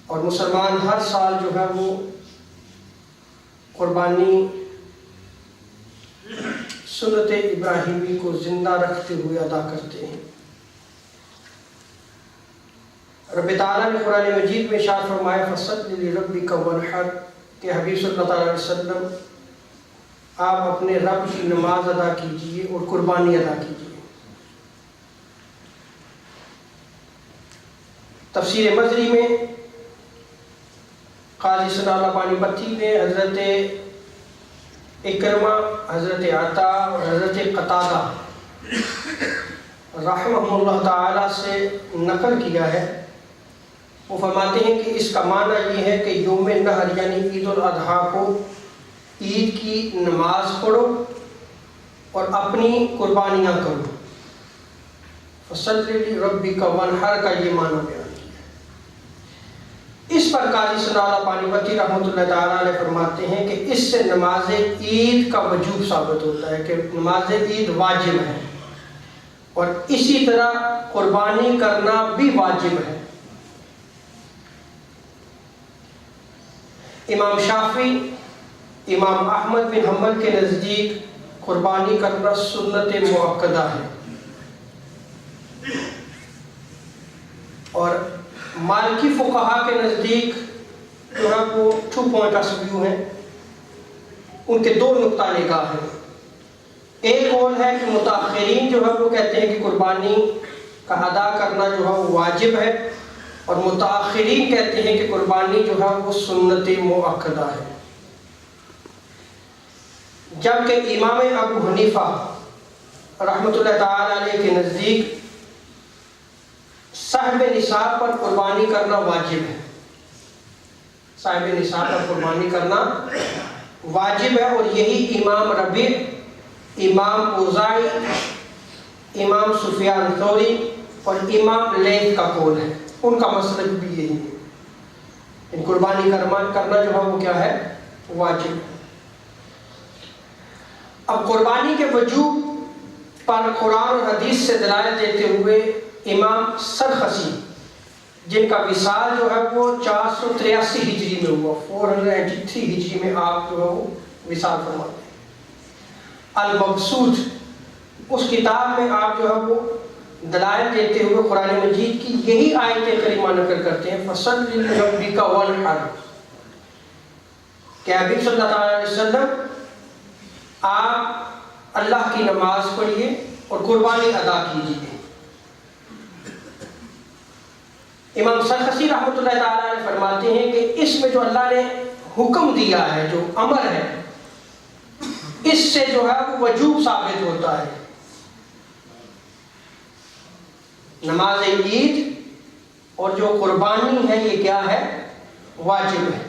اور مسلمان ہر سال جو ہے وہ قربانی سنت ابراہیمی کو زندہ رکھتے ہوئے ادا کرتے ہیں۔ رب تعالیٰ نے قرآن مجید میں ارشاد فرمایا فَصَلِّ لِرَبِّكَ وَانْحَرْ کہ حبیب صلی اللہ علیہ وسلم آپ اپنے رب کی نماز ادا کیجئے اور قربانی ادا کیجئے۔ تفسیر مظری میں قاضی ثناء اللہ پانی پتی نے حضرت اکرمہ، حضرت عطا اور حضرت قتادہ رحمہ اللہ تعالی سے نقل کیا ہے، وہ فرماتے ہیں کہ اس کا معنی یہ ہے کہ یوم نحر یعنی عید الاضحیٰ کو عید کی نماز پڑھو اور اپنی قربانیاں کرو۔ فَصَلِّ لِرَبِّكَ وَانْحَرْ کا یہ معنی بیان کیا ہے۔ اس پر قاضی ثناء اللہ پانی پتی رحمۃ اللہ تعالیٰ علیہ فرماتے ہیں کہ اس سے نماز عید کا وجوب ثابت ہوتا ہے کہ نماز عید واجب ہے، اور اسی طرح قربانی کرنا بھی واجب ہے۔ امام شافعی، امام احمد بن حنبل کے نزدیک قربانی کرنا سنت مؤکدہ ہے، اور مالکی فقہا کے نزدیک جو ہے وہ 2 پوائنٹ آف ویو ہیں، ان کے 2 نقطہ نگاہ ہیں۔ ایک قول ہے کہ متاخرین جو ہے وہ کہتے ہیں کہ قربانی کا ادا کرنا جو ہے وہ واجب ہے، اور متاخرین کہتے ہیں کہ قربانی جو ہے وہ سنت مؤکدہ ہے۔ جبکہ امام ابو حنیفہ رحمۃ اللہ تعالی علیہ کے نزدیک صاحب نصاب پر قربانی کرنا واجب ہے، صاحب نصاب پر قربانی کرنا واجب ہے، اور یہی امام ربیع، امام اوزاعی، امام سفیان ثوری اور امام لیث کا قول ہے، ان کا مسلک بھی یہی ہے، قربانی کرنا جو ہے وہ کیا ہے، واجب ہے۔ اب قربانی کے وجوب پر قرآن اور حدیث سے دلائل دیتے ہوئے امام سرخسی، جن کا وصال جو ہے وہ 483 ہجری میں ہوا، 483 ہجری میں آپ جو ہے وہ وصال فرماتے ہیں، المبسوط اس کتاب میں آپ جو ہے وہ دلائل دیتے ہوئے قرآن مجید کی یہی آیت کریمہ نقل کرتے ہیں فَصَلِّ لِرَبِّكَ وَانْحَرْ کہ حبیب صلی اللہ علیہ وسلم آپ اللہ کی نماز پڑھیے اور قربانی ادا کیجیے۔ امام سرخسی رحمۃ اللہ تعالیٰ علیہ فرماتے ہیں کہ اس میں جو اللہ نے حکم دیا ہے، جو امر ہے، اس سے جو ہے وہ وجوب ثابت ہوتا ہے۔ نماز عید اور جو قربانی ہے یہ کیا ہے، واجب ہے۔